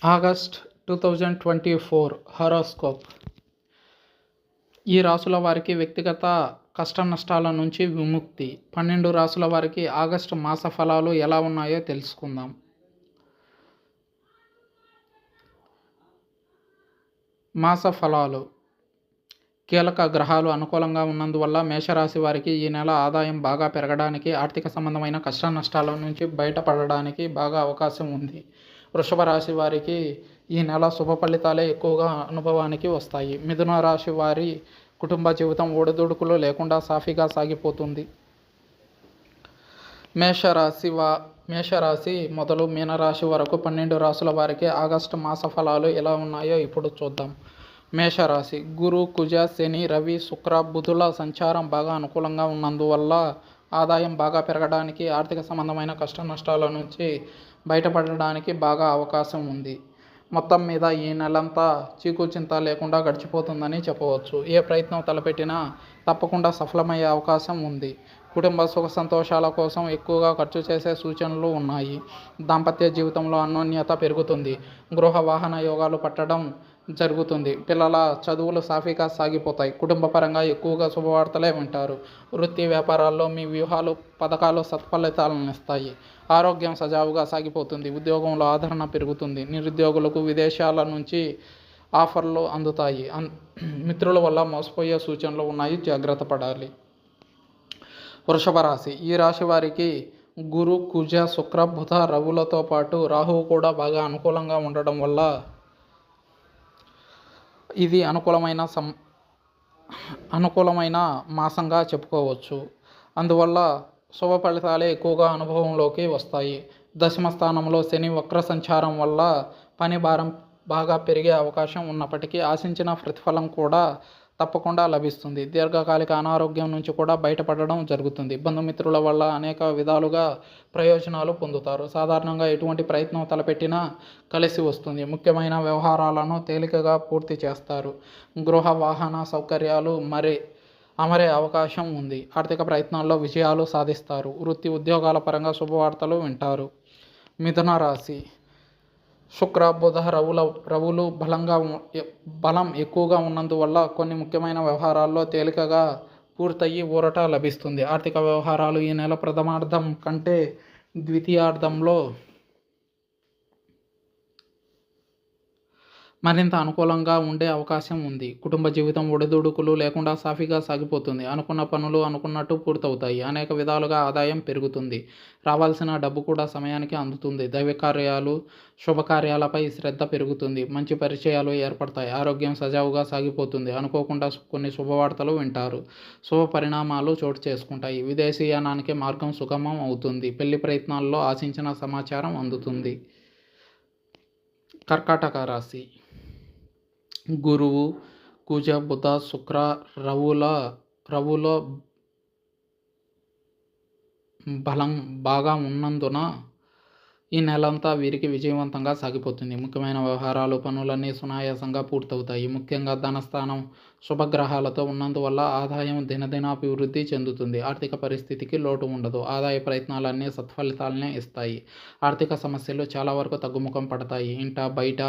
August 2024 horoscope. ఈ రాసుల వారికి వ్యక్తిగత కష్ట నష్టాల నుంచి విముక్తి. 12 రాసుల వారికి ఆగస్టు మాస ఫలాలు ఎలా ఉన్నాయో తెలుసుకుందాం. మాస ఫలాలు. కీలక గ్రహాలు అనుకూలంగా ఉన్నందువల్ల మేషరాశి వారికి ఈ నెల ఆదాయం బాగా పెరగడానికి, ఆర్థిక సంబంధమైన కష్ట నష్టాల నుంచి బయటపడడానికి బాగా అవకాశం ఉంది. వృషభ రాశి వారికి ఈ నెల శుభ ఫలితాలే ఎక్కువగా అనుభవానికి వస్తాయి. మిథున రాశి వారి కుటుంబ జీవితం ఒడిదుడుకులు లేకుండా సాఫీగా సాగిపోతుంది. మేషరాశి మొదలు మీనరాశి వరకు 12 రాశుల వారికి ఆగస్టు మాస ఫలాలు ఎలా ఉన్నాయో ఇప్పుడు చూద్దాం. మేషరాశి. గురు, కుజ, శని, రవి, శుక్ర, బుధుల సంచారం బాగా అనుకూలంగా ఉన్నందువల్ల ఆదాయం బాగా పెరగడానికి, ఆర్థిక సంబంధమైన కష్ట నష్టాల నుంచి బయటపడడానికి బాగా అవకాశం ఉంది. మొత్తం మీద ఈ నెలంతా చీకుచింత లేకుండా గడిచిపోతుందని చెప్పవచ్చు. ఏ ప్రయత్నం తలపెట్టినా తప్పకుండా సఫలమయ్యే అవకాశం ఉంది. కుటుంబ సుఖ సంతోషాల కోసం ఎక్కువగా ఖర్చు చేసే సూచనలు ఉన్నాయి. దాంపత్య జీవితంలో అన్యోన్యత పెరుగుతుంది. గృహ వాహన యోగాలు పట్టడం జరుగుతుంది. పిల్లల చదువులు సాఫీగా సాగిపోతాయి. కుటుంబ పరంగా ఎక్కువగా శుభవార్తలే వింటారు. వృత్తి వ్యాపారాల్లో మీ వ్యూహాలు, పథకాలు సత్ఫలితాలను ఇస్తాయి. ఆరోగ్యం సజావుగా సాగిపోతుంది. ఉద్యోగంలో ఆదరణ పెరుగుతుంది. నిరుద్యోగులకు విదేశాల నుంచి ఆఫర్లు అందుతాయి. మిత్రుల వల్ల మోసపోయే సూచనలు ఉన్నాయి, జాగ్రత్త పడాలి. వృషభ రాశి. ఈ రాశి వారికి గురు, కుజ, శుక్ర, బుధ, రవులతో పాటు రాహువు కూడా బాగా అనుకూలంగా ఉండడం వల్ల ఇది అనుకూలమైన మాసంగా చెప్పుకోవచ్చు. అందువల్ల శుభ ఫలితాలే ఎక్కువగా అనుభవంలోకి వస్తాయి. దశమ స్థానంలో శని వక్ర సంచారం వల్ల పని భారం బాగా పెరిగే అవకాశం ఉన్నప్పటికీ ఆశించిన ప్రతిఫలం కూడా తప్పకుండా లభిస్తుంది. దీర్ఘకాలిక అనారోగ్యం నుంచి కూడా బయటపడడం జరుగుతుంది. బంధుమిత్రుల వల్ల అనేక విధాలుగా ప్రయోజనాలు పొందుతారు. సాధారణంగా ఎటువంటి ప్రయత్నం తలపెట్టినా కలిసి వస్తుంది. ముఖ్యమైన వ్యవహారాలను తేలికగా పూర్తి చేస్తారు. గృహ వాహన సౌకర్యాలు అమరే అవకాశం ఉంది. ఆర్థిక ప్రయత్నాల్లో విజయాలు సాధిస్తారు. వృత్తి ఉద్యోగాల పరంగా శుభవార్తలు వింటారు. మిథున రాశి. శుక్ర, బుధ, రవులు బలం ఎక్కువగా ఉన్నందువల్ల కొన్ని ముఖ్యమైన వ్యవహారాల్లో తేలికగా పూర్తయి ఊరట లభిస్తుంది. ఆర్థిక వ్యవహారాలు ఈ నెల ప్రథమార్థం కంటే ద్వితీయార్థంలో మరింత అనుకూలంగా ఉండే అవకాశం ఉంది. కుటుంబ జీవితం ఒడిదుడుకులు లేకుండా సాఫీగా సాగిపోతుంది. అనుకున్న పనులు అనుకున్నట్టు పూర్తవుతాయి. అనేక విధాలుగా ఆదాయం పెరుగుతుంది. రావాల్సిన డబ్బు కూడా సమయానికి అందుతుంది. దైవ కార్యాలు, శుభకార్యాలపై శ్రద్ధ పెరుగుతుంది. మంచి పరిచయాలు ఏర్పడతాయి. ఆరోగ్యం సజావుగా సాగిపోతుంది. అనుకోకుండా కొన్ని శుభవార్తలు వింటారు. శుభ పరిణామాలు చోటు చేసుకుంటాయి. విదేశీయానానికి మార్గం సుగమం అవుతుంది. పెళ్లి ప్రయత్నాల్లో ఆశించిన సమాచారం అందుతుంది. కర్కాటక రాశి. గురువు, కుజ, బుధ, శుక్ర, రవుల బలం బాగా ఉన్నందున ఈ నెలంతా వీరికి విజయవంతంగా సాగిపోతుంది. ముఖ్యమైన వ్యవహారాలు, పనులన్నీ సునాయాసంగా పూర్తవుతాయి. ముఖ్యంగా ధనస్థానం శుభగ్రహాలతో ఉన్నందువల్ల ఆదాయం దినదినాభివృద్ధి చెందుతుంది. ఆర్థిక పరిస్థితికి లోటు ఉండదు. ఆదాయ ప్రయత్నాలన్నీ సత్ఫలితాలనే ఇస్తాయి. ఆర్థిక సమస్యలు చాలా వరకు తగ్గుముఖం పడతాయి. ఇంట బయట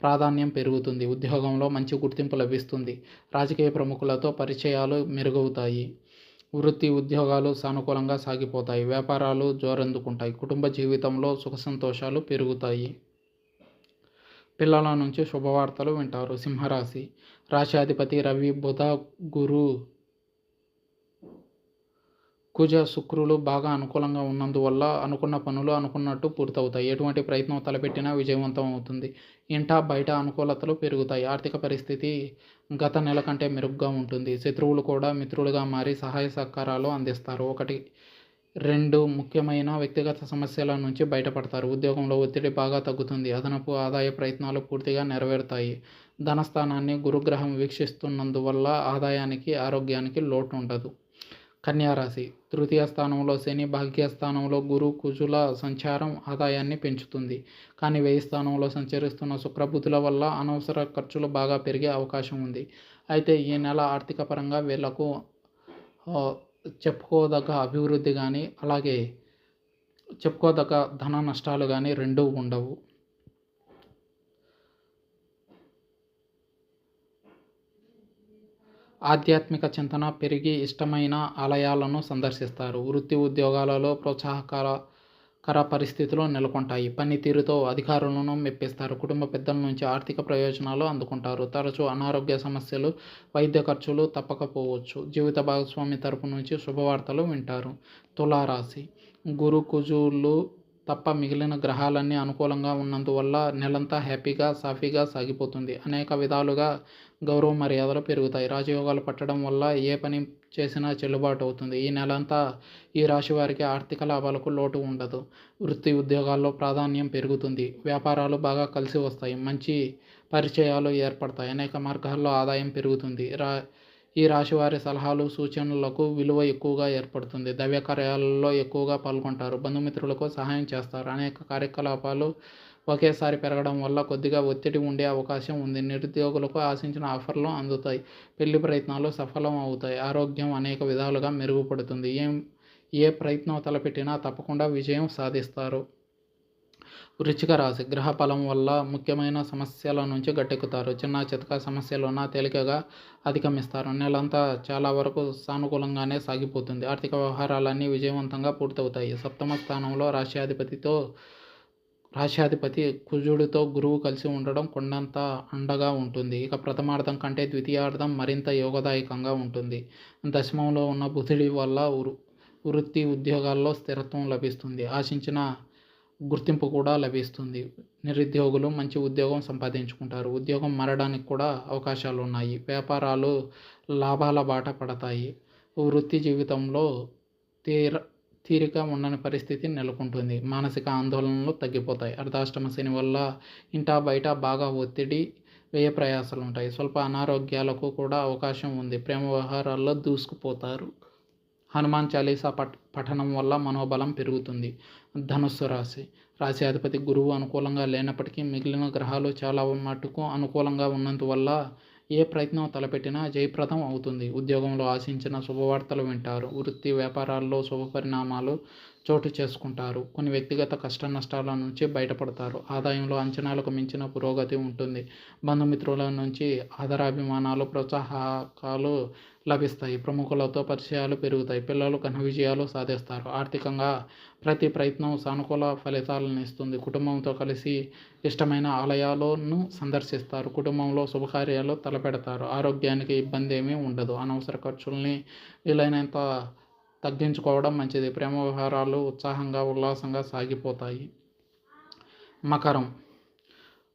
ప్రాధాన్యం పెరుగుతుంది. ఉద్యోగంలో మంచి గుర్తింపు లభిస్తుంది. రాజకీయ ప్రముఖులతో పరిచయాలు మెరుగవుతాయి. వృత్తి ఉద్యోగాలు సానుకూలంగా సాగిపోతాయి. వ్యాపారాలు జోరందుకుంటాయి. కుటుంబ జీవితంలో సుఖ సంతోషాలు పెరుగుతాయి. పిల్లల నుంచి శుభవార్తలు వింటారు. సింహరాశి. రాశ్యాధిపతి రవి, బుధ, గురు, కుజ, శుక్రులు బాగా అనుకూలంగా ఉన్నందువల్ల అనుకున్న పనులు అనుకున్నట్టు పూర్తవుతాయి. ఎటువంటి ప్రయత్నం తలపెట్టినా విజయవంతం అవుతుంది. ఇంట బయట అనుకూలతలు పెరుగుతాయి. ఆర్థిక పరిస్థితి గత నెల కంటే మెరుగ్గా ఉంటుంది. శత్రువులు కూడా మిత్రులుగా మారి సహాయ సహకారాలు అందిస్తారు. 1-2 ముఖ్యమైన వ్యక్తిగత సమస్యల నుంచి బయటపడతారు. ఉద్యోగంలో ఒత్తిడి బాగా తగ్గుతుంది. అదనపు ఆదాయ ప్రయత్నాలు పూర్తిగా నెరవేరుతాయి. ధనస్థానాన్ని గురుగ్రహం వీక్షిస్తున్నందువల్ల ఆదాయానికి, ఆరోగ్యానికి లోటు ఉండదు. కన్యారాశి. తృతీయ స్థానంలో శని, భాగ్యస్థానంలో గురు, కుజుల సంచారం ఆదాయాన్ని పెంచుతుంది. కానీ వ్యయ స్థానంలో సంచరిస్తున్న శుక్రబుధుల వల్ల అనవసర ఖర్చులు బాగా పెరిగే అవకాశం ఉంది. అయితే ఈ నెల ఆర్థిక పరంగా వీళ్లకు చెప్పుకోదగ్గ అభివృద్ధి కానీ, అలాగే చెప్పుకోదగ్గ ధన నష్టాలు కానీ రెండూ ఉండవు. ఆధ్యాత్మిక చింతన పెరిగి ఇష్టమైన ఆలయాలను సందర్శిస్తారు. వృత్తి ఉద్యోగాలలో ప్రోత్సాహకర పరిస్థితులు నెలకొంటాయి. పనితీరుతో అధికారులను మెప్పిస్తారు. కుటుంబ పెద్దల నుంచి ఆర్థిక ప్రయోజనాలు అందుకుంటారు. తరచూ అనారోగ్య సమస్యలు, వైద్య ఖర్చులు తప్పకపోవచ్చు. జీవిత భాగస్వామి తరపు నుంచి శుభవార్తలు వింటారు. తులారాశి గురు కుజులు తప్ప మిగిలిన గ్రహాలన్నీ అనుకూలంగా ఉన్నందువల్ల నెలంతా హ్యాపీగా సాఫీగా సాగిపోతుంది. అనేక విధాలుగా గౌరవ మర్యాదలు పెరుగుతాయి. రాజయోగాలు పట్టడం వల్ల ఏ పని చేసినా చెల్లుబాటు అవుతుంది. ఈ నెలంతా ఈ రాశి వారికి ఆర్థిక లాభాలకు లోటు ఉండదు. వృత్తి ఉద్యోగాల్లో ప్రాధాన్యం పెరుగుతుంది. వ్యాపారాలు బాగా కలిసి వస్తాయి. మంచి పరిచయాలు ఏర్పడతాయి. అనేక మార్గాల్లో ఆదాయం పెరుగుతుంది. ఈ రాశి వారి సలహాలు సూచనలకు విలువ ఎక్కువగా ఏర్పడుతుంది. దైవ కార్యాలలో ఎక్కువగా పాల్గొంటారు. బంధుమిత్రులకు సహాయం చేస్తారు. అనేక కార్యకలాపాలు ఒకేసారి పెరగడం వల్ల కొద్దిగా ఒత్తిడి ఉండే అవకాశం ఉంది. నిరుద్యోగులకు ఆశించిన ఆఫర్లు అందుతాయి. పెళ్లి ప్రయత్నాలు సఫలం అవుతాయి. ఆరోగ్యం అనేక విధాలుగా మెరుగుపడుతుంది. ఏ ప్రయత్నం తలపెట్టినా తప్పకుండా విజయం సాధిస్తారు. వృశ్చిక రాశి గ్రహ బలం వల్ల ముఖ్యమైన సమస్యల నుంచి గట్టెక్కుతారు. చిన్న చితక సమస్యలున్నా తేలికగా అధిగమిస్తారు. నెలంతా చాలా వరకు సానుకూలంగానే సాగిపోతుంది. ఆర్థిక వ్యవహారాలన్నీ విజయవంతంగా పూర్తవుతాయి. సప్తమ స్థానంలో రాశ్యాధిపతి కుజుడితో గురువు కలిసి ఉండడం కొండంత అండగా ఉంటుంది. ఇక ప్రథమార్థం కంటే ద్వితీయార్థం మరింత యోగదాయకంగా ఉంటుంది. దశమంలో ఉన్న బుధుడి వల్ల వృత్తి ఉద్యోగాల్లో స్థిరత్వం లభిస్తుంది. ఆశించిన గుర్తింపు కూడా లభిస్తుంది. నిరుద్యోగులు మంచి ఉద్యోగం సంపాదించుకుంటారు. ఉద్యోగం మారడానికి కూడా అవకాశాలు ఉన్నాయి. వ్యాపారాలు లాభాల బాట పడతాయి. వృత్తి జీవితంలో తీరిక ఉండని పరిస్థితి నెలకొంటుంది. మానసిక ఆందోళనలు తగ్గిపోతాయి. అర్ధాష్టమ శని వల్ల ఇంటా బయట బాగా ఒత్తిడి, వ్యయ ప్రయాసాలు ఉంటాయి. స్వల్ప అనారోగ్యాలకు కూడా అవకాశం ఉంది. ప్రేమ వ్యవహారాల్లో దూసుకుపోతారు. హనుమాన్ చాలీసా పఠనం వల్ల మనోబలం పెరుగుతుంది. ధనుస్సు రాశి అధిపతి గురువు అనుకూలంగా లేనప్పటికీ మిగిలిన గ్రహాలు చాలా మటుకు అనుకూలంగా ఉన్నందువల్ల ఏ ప్రయత్నం తలపెట్టినా జయప్రదం అవుతుంది. ఉద్యోగంలో ఆశించిన శుభవార్తలు వింటారు. వృత్తి వ్యాపారాల్లో శుభ పరిణామాలు చోటు చేసుకుంటారు. కొన్ని వ్యక్తిగత కష్ట నష్టాల నుంచి బయటపడతారు. ఆదాయంలో అంచనాలకు మించిన పురోగతి ఉంటుంది. బంధుమిత్రుల నుంచి ఆదరాభిమానాలు, ప్రోత్సాహకాలు లభిస్తాయి. ప్రముఖులతో పరిచయాలు పెరుగుతాయి. పిల్లలు ఘన విజయాలు సాధిస్తారు. ఆర్థికంగా ప్రతి ప్రయత్నం సానుకూల ఫలితాలను ఇస్తుంది. కుటుంబంతో కలిసి ఇష్టమైన ఆలయాలను సందర్శిస్తారు. కుటుంబంలో శుభకార్యాలు తలపెడతారు. ఆరోగ్యానికి ఇబ్బంది ఏమీ ఉండదు. అనవసర ఖర్చుల్ని వీలైనంత తగ్గించుకోవడం మంచిది. ప్రేమ వ్యవహారాలు ఉత్సాహంగా ఉల్లాసంగా సాగిపోతాయి. మకరం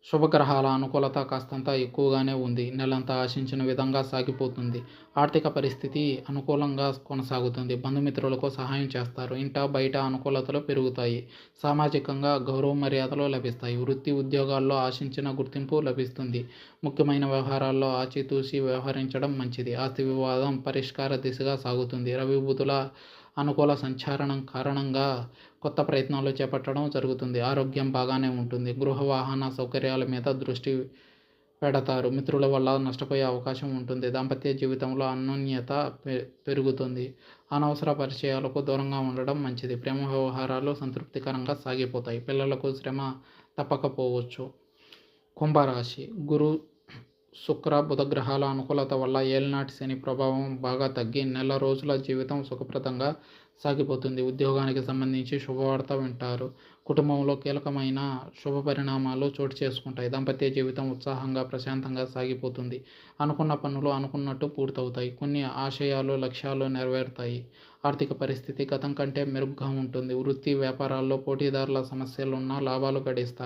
శుభగ్రహాల అనుకూలత కాస్తంత ఎక్కువగానే ఉంది. నెలంతా ఆశించిన విధంగా సాగిపోతుంది. ఆర్థిక పరిస్థితి అనుకూలంగా కొనసాగుతుంది. బంధుమిత్రులకు సహాయం చేస్తారు. ఇంట బయట అనుకూలతలు పెరుగుతాయి. సామాజికంగా గౌరవ మర్యాదలు లభిస్తాయి. వృత్తి ఉద్యోగాల్లో ఆశించిన గుర్తింపు లభిస్తుంది. ముఖ్యమైన వ్యవహారాల్లో ఆచితూచి వ్యవహరించడం మంచిది. ఆస్తి వివాదం పరిష్కార దిశగా సాగుతుంది. రవి బుధుల అనుకూల సంచారణం కారణంగా కొత్త ప్రయత్నాలు చేపట్టడం జరుగుతుంది. ఆరోగ్యం బాగానే ఉంటుంది. గృహ వాహన సౌకర్యాల మీద దృష్టి పెడతారు. మిత్రుల వల్ల నష్టపోయే అవకాశం ఉంటుంది. దాంపత్య జీవితంలో అన్యోన్యత పెరుగుతుంది. అనవసర పరిచయాలకు దూరంగా ఉండడం మంచిది. ప్రేమ వ్యవహారాలు సంతృప్తికరంగా సాగిపోతాయి. పిల్లలకు శ్రమ తప్పకపోవచ్చు. కుంభరాశి గురు శుక్ర బుధ గ్రహాల అనుకూలత వల్ల ఏలినాటి శని ప్రభావం బాగా తగ్గి నెల రోజుల జీవితం సుఖప్రదంగా సాగిపోతుంది. ఉద్యోగానికి సంబంధించి శుభవార్త వింటారు. కుటుంబంలో కీలకమైన శుభ పరిణామాలు చోటు చేసుకుంటాయి. దాంపత్య జీవితం ఉత్సాహంగా ప్రశాంతంగా సాగిపోతుంది. అనుకున్న పనులు అనుకున్నట్టు పూర్తవుతాయి. కొన్ని ఆశయాలు లక్ష్యాలు నెరవేరుతాయి. ఆర్థిక పరిస్థితి గతం కంటే మెరుగ్గా ఉంటుంది. వృత్తి వ్యాపారాల్లో పోటీదారుల సమస్యలున్నా లాభాలు గడిస్తారు.